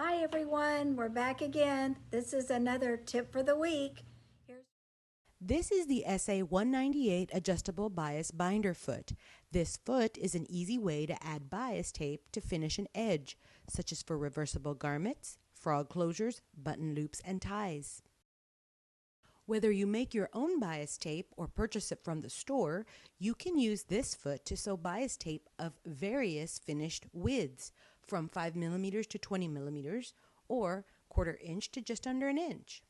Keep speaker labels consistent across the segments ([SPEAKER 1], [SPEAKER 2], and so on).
[SPEAKER 1] Hi everyone, we're back again. This is another tip for the week.
[SPEAKER 2] This is the SA198 Adjustable Bias Binder Foot. This foot is an easy way to add bias tape to finish an edge, such as for reversible garments, frog closures, button loops, and ties. Whether you make your own bias tape or purchase it from the store, you can use this foot to sew bias tape of various finished widths, from 5 millimeters to 20 millimeters, or 1/4 inch to just under an inch.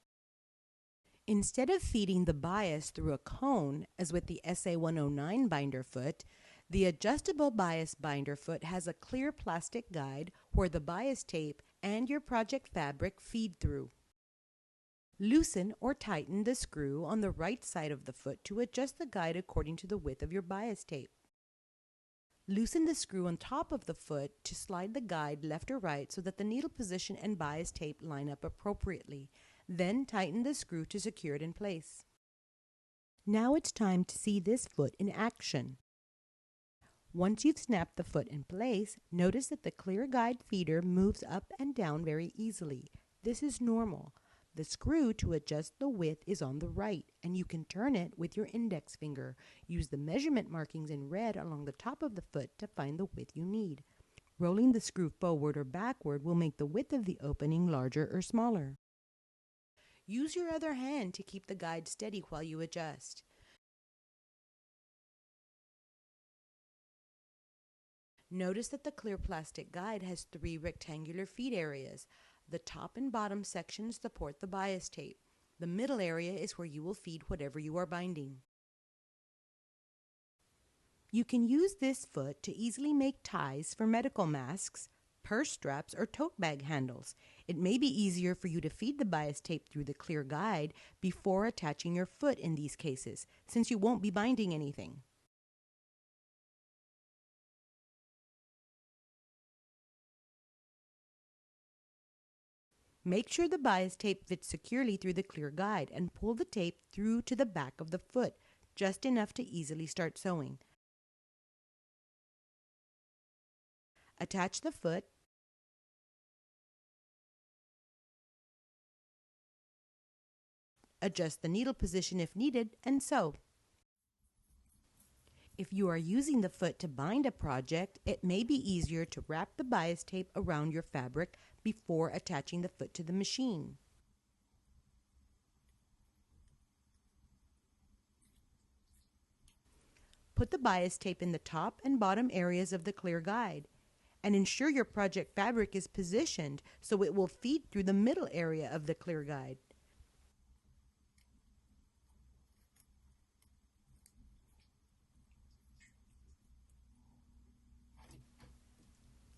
[SPEAKER 2] Instead of feeding the bias through a cone, as with the SA109 binder foot, the adjustable bias binder foot has a clear plastic guide where the bias tape and your project fabric feed through. Loosen or tighten the screw on the right side of the foot to adjust the guide according to the width of your bias tape. Loosen the screw on top of the foot to slide the guide left or right so that the needle position and bias tape line up appropriately. Then tighten the screw to secure it in place. Now it's time to see this foot in action. Once you've snapped the foot in place, notice that the clear guide feeder moves up and down very easily. This is normal. The screw to adjust the width is on the right, and you can turn it with your index finger. Use the measurement markings in red along the top of the foot to find the width you need. Rolling the screw forward or backward will make the width of the opening larger or smaller. Use your other hand to keep the guide steady while you adjust. Notice that the clear plastic guide has 3 rectangular feed areas. The top and bottom sections support the bias tape. The middle area is where you will feed whatever you are binding. You can use this foot to easily make ties for medical masks, purse straps, or tote bag handles. It may be easier for you to feed the bias tape through the clear guide before attaching your foot in these cases, since you won't be binding anything. Make sure the bias tape fits securely through the clear guide and pull the tape through to the back of the foot, just enough to easily start sewing. Attach the foot, adjust the needle position if needed, and sew. If you are using the foot to bind a project, it may be easier to wrap the bias tape around your fabric before attaching the foot to the machine. Put the bias tape in the top and bottom areas of the clear guide, and ensure your project fabric is positioned so it will feed through the middle area of the clear guide.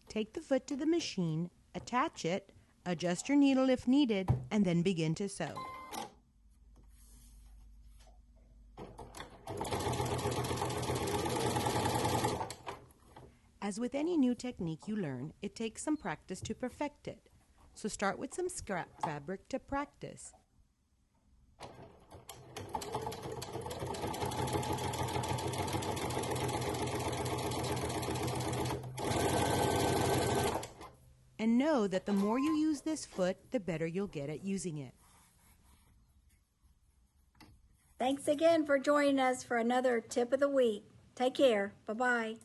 [SPEAKER 2] Take the foot to the machine, attach it, adjust your needle if needed, and then begin to sew. As with any new technique you learn, it takes some practice to perfect it. So start with some scrap fabric to practice. And know that the more you use this foot, the better you'll get at using it.
[SPEAKER 1] Thanks again for joining us for another tip of the week. Take care. Bye-bye.